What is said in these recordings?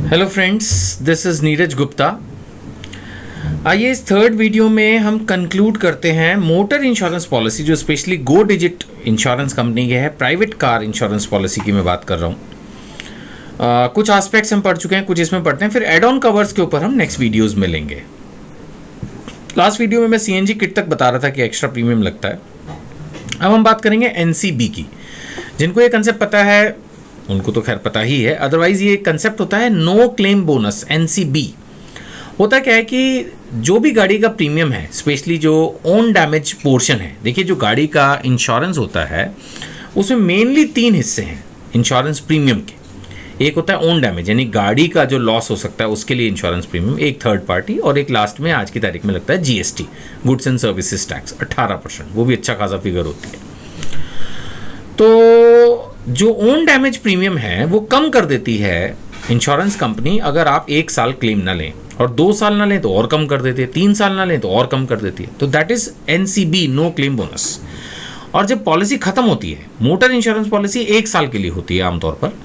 Hello friends, this is Neeraj Gupta. आइए इस third video में हम कंक्लूड करते हैं मोटर इंश्योरेंस पॉलिसी, जो स्पेशली गो डिजिट इंश्योरेंस कंपनी की है। प्राइवेट कार इंश्योरेंस पॉलिसी की मैं बात कर रहा हूँ। कुछ एस्पेक्ट्स हम पढ़ चुके हैं, कुछ इसमें पढ़ते हैं, फिर एड ऑन कवर्स के ऊपर हम नेक्स्ट वीडियोज़ में लेंगे। लास्ट वीडियो में मैं सीएनजी किट तक बता रहा था कि एक्स्ट्रा प्रीमियम लगता है। अब हम बात करेंगे एनसीबी की। जिनको ये कंसेप्ट पता है उनको तो खैर पता ही है, अदरवाइज ये कंसेप्ट होता है नो क्लेम बोनस। एनसीबी होता क्या है कि जो भी गाड़ी का प्रीमियम है, स्पेशली जो ओन डैमेज पोर्शन है, देखिए जो गाड़ी का इंश्योरेंस होता है उसमें मेनली तीन हिस्से हैं इंश्योरेंस प्रीमियम के। एक होता है ओन डैमेज, यानी गाड़ी का जो लॉस हो सकता है उसके लिए इंश्योरेंस प्रीमियम, एक थर्ड पार्टी, और एक लास्ट में आज की तारीख में लगता है GST, goods and services tax 18%, वो भी अच्छा खासा फिगर होती है। तो जो ओन डैमेज प्रीमियम है वो कम कर देती है इंश्योरेंस कंपनी अगर आप 1 साल क्लेम ना लें, और 2 साल ना लें तो और कम कर देती है, 3 साल ना लें तो और कम कर देती है। तो that is NCB, no claim bonus. और जब पॉलिसी खत्म होती है, मोटर इंश्योरेंस पॉलिसी 1 साल के लिए होती है आमतौर पर।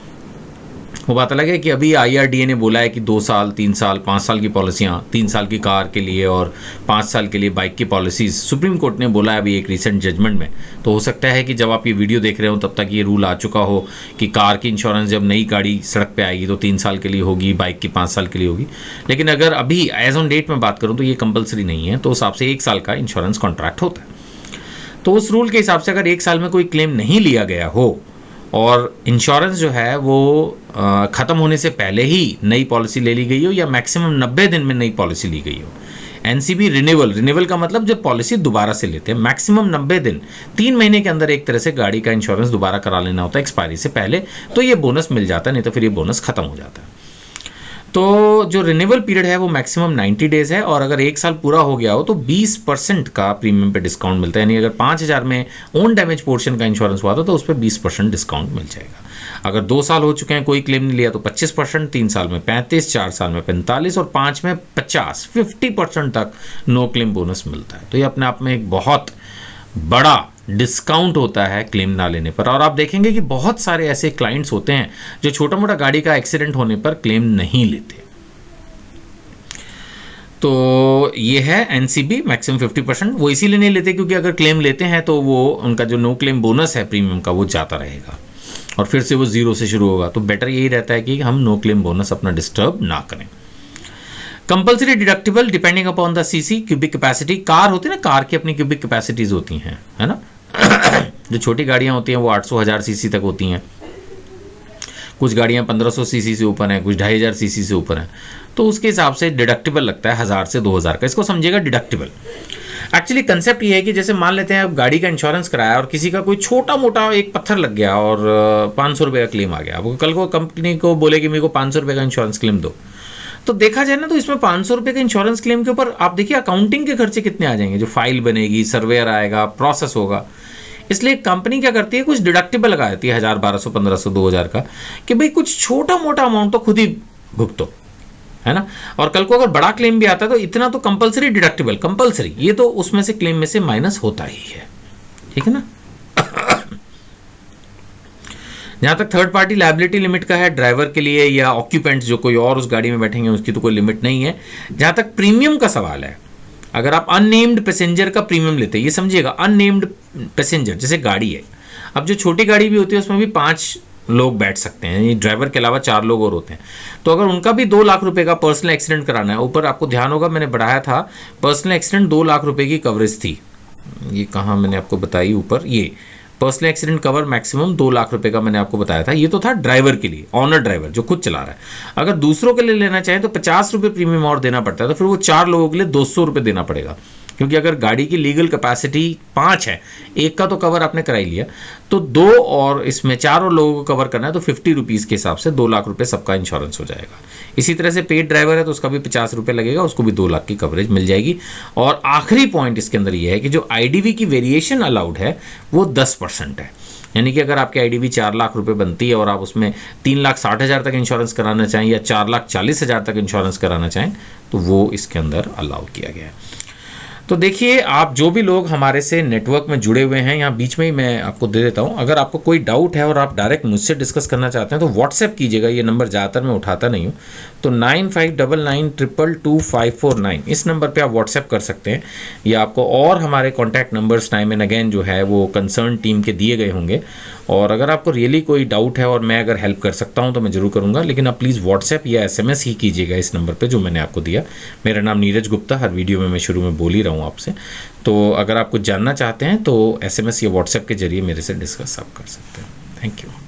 वो बात अलग है कि अभी आईआरडीए ने बोला है कि 2 साल, 3 साल, 5 साल की पॉलिसियाँ, 3 साल की कार के लिए और 5 साल के लिए बाइक की पॉलिसीज सुप्रीम कोर्ट ने बोला है अभी एक रिसेंट जजमेंट में। तो हो सकता है कि जब आप ये वीडियो देख रहे हो तब तक ये रूल आ चुका हो कि कार की इंश्योरेंस जब नई गाड़ी सड़क पे आएगी तो 3 साल के लिए होगी, बाइक की 5 साल के लिए होगी। लेकिन अगर अभी एज ऑन डेट में बात करूँ तो ये कंपलसरी नहीं है, तो उस हिसाब से 1 साल का इंश्योरेंस कॉन्ट्रैक्ट होता है। तो उस रूल के हिसाब से अगर 1 साल में कोई क्लेम नहीं लिया गया हो और इंश्योरेंस जो है वो ख़त्म होने से पहले ही नई पॉलिसी ले ली गई हो, या मैक्सिमम 90 दिन में नई पॉलिसी ली गई हो। एनसीबी रिन्यूअल का मतलब जब पॉलिसी दोबारा से लेते हैं, मैक्सिमम 90 दिन, 3 महीने के अंदर एक तरह से गाड़ी का इंश्योरेंस दोबारा करा लेना होता है एक्सपायरी से पहले, तो ये बोनस मिल जाता है, नहीं तो फिर ये बोनस खत्म हो जाता है। तो जो रिन्यूअल पीरियड है वो मैक्सिमम 90 डेज है, और अगर 1 साल पूरा हो गया हो तो 20% का प्रीमियम पे डिस्काउंट मिलता है। यानी अगर 5,000 में ओन डैमेज पोर्शन का इंश्योरेंस हुआ था तो उस पर 20% डिस्काउंट मिल जाएगा। अगर 2 साल हो चुके हैं कोई क्लेम नहीं लिया तो 25%, 3 साल में 35%, 4 साल में 45% और 5 में 50% तक नो क्लेम बोनस मिलता है। तो ये अपने आप में एक बहुत बड़ा डिस्काउंट होता है क्लेम ना लेने पर। और आप देखेंगे कि बहुत सारे ऐसे क्लाइंट्स होते हैं जो छोटा मोटा गाड़ी का एक्सीडेंट होने पर क्लेम नहीं लेते। तो ये है एनसीबी मैक्सिमम 50%। वो इसीलिए नहीं लेते क्योंकि अगर क्लेम लेते हैं तो वो उनका जो नो क्लेम बोनस है प्रीमियम का वो जाता रहेगा और फिर से वो जीरो से शुरू होगा। तो बेटर यही रहता है कि हम नो क्लेम बोनस अपना डिस्टर्ब ना करें। Compulsory deductible depending upon the CC, cubic capacity. Car होती है ना, कार की अपनी क्यूबिक कैपेसिटीज होती हैं, है ना। जो छोटी गाड़ियां होती हैं वो 800-1000 सीसी तक होती हैं, कुछ गाड़ियां 1500 सीसी से ऊपर हैं, कुछ 2500 सीसी से ऊपर हैं। तो उसके हिसाब से डिडक्टिबल लगता है 1000 से 2000 का। इसको समझिएगा डिडक्टिबल। एक्चुअली कंसेप्ट ये है कि जैसे मान लेते हैं आप गाड़ी का इंश्योरेंस कराया और किसी का कोई छोटा मोटा एक पत्थर लग गया और 500 रुपये का क्लेम आ गया। वो कल को कंपनी को बोले कि मेरे को 500 रुपये का इंश्योरेंस क्लेम दो, तो देखा जाए ना तो इसमें 500 रुपये के इंश्योरेंस क्लेम के ऊपर आप देखिए अकाउंटिंग के खर्चे कितने आ जाएंगे। जो फाइल बनेगी, सर्वेयर आएगा, प्रोसेस होगा। इसलिए कंपनी क्या करती है, कुछ डिडक्टिबल लगा देती है 1000, 1200, 1500, 2000 का, कि भाई कुछ छोटा मोटा अमाउंट तो खुद ही भुगतो, है ना। और कल को अगर बड़ा क्लेम भी आता है तो इतना तो कंपलसरी डिडक्टिबल, कंपलसरी, ये तो उसमें से क्लेम में से माइनस होता ही है, ठीक है ना। जहाँ तक थर्ड पार्टी लायबिलिटी लिमिट का है, ड्राइवर के लिए या ऑक्यूपेंट्स जो कोई और उस गाड़ी में बैठेंगे उसकी तो कोई लिमिट नहीं है। जहाँ तक प्रीमियम का सवाल है, अगर आप अननेम्ड पैसेंजर का प्रीमियम लेते हैं, ये समझिएगा अननेम्ड पैसेंजर, जैसे गाड़ी है, अब जो छोटी गाड़ी भी होती है उसमें भी 5 लोग बैठ सकते हैं, ये ड्राइवर के अलावा 4 लोग और होते हैं। तो अगर उनका भी 2 लाख रुपए का पर्सनल एक्सीडेंट कराना है, ऊपर आपको ध्यान होगा मैंने बढ़ाया था पर्सनल एक्सीडेंट 2 लाख रुपए की कवरेज थी। ये कहाँ मैंने आपको बताई, ऊपर ये personal accident cover maximum 2 lakh रुपए का मैंने आपको बताया था। ये तो था ड्राइवर के लिए, ऑनर ड्राइवर जो खुद चला रहा है। अगर दूसरों के लिए लेना चाहें तो 50 रुपये प्रीमियम और देना पड़ता है, तो फिर वो 4 लोगों के लिए 200 रुपये देना पड़ेगा। क्योंकि अगर गाड़ी की लीगल कैपेसिटी 5 है, एक का तो कवर आपने करा ही लिया, तो 2 और इसमें 4 और लोगों को कवर करना है, तो 50 रुपीज़ के हिसाब से 2 लाख रुपए सबका इंश्योरेंस हो जाएगा। इसी तरह से पेड ड्राइवर है तो उसका भी 50 रुपये लगेगा, उसको भी 2 लाख की कवरेज मिल जाएगी। और आखिरी पॉइंट इसके अंदर ये है कि जो आईडीवी की वेरिएशन अलाउड है वो 10% है। यानी कि अगर आपकी आईडीवी 4 लाख रुपए बनती है और आप उसमें 3,60,000 तक इंश्योरेंस कराना चाहें या 4,40,000 तक इंश्योरेंस कराना चाहें तो वो इसके अंदर अलाउ किया गया है। तो देखिए, आप जो भी लोग हमारे से नेटवर्क में जुड़े हुए हैं, यहाँ बीच में ही मैं आपको दे देता हूँ, अगर आपको कोई डाउट है और आप डायरेक्ट मुझसे डिस्कस करना चाहते हैं तो व्हाट्सएप कीजिएगा। ये नंबर ज़्यादातर मैं उठाता नहीं हूँ, तो 9599222549 इस नंबर पे आप व्हाट्सएप कर सकते हैं, या आपको और हमारे contact numbers time and again जो है वो कंसर्न टीम के दिए गए होंगे। और अगर आपको रियली कोई डाउट है और मैं अगर हेल्प कर सकता हूं तो मैं ज़रूर करूंगा, लेकिन आप प्लीज़ व्हाट्सएप या एसएमएस ही कीजिएगा इस नंबर पे जो मैंने आपको दिया। मेरा नाम नीरज गुप्ता, हर वीडियो में मैं शुरू में बोल ही रहा हूँ आपसे। तो अगर आप कुछ जानना चाहते हैं तो एसएमएस या व्हाट्सएप के जरिए मेरे से डिस्कस आप कर सकते हैं। Thank you.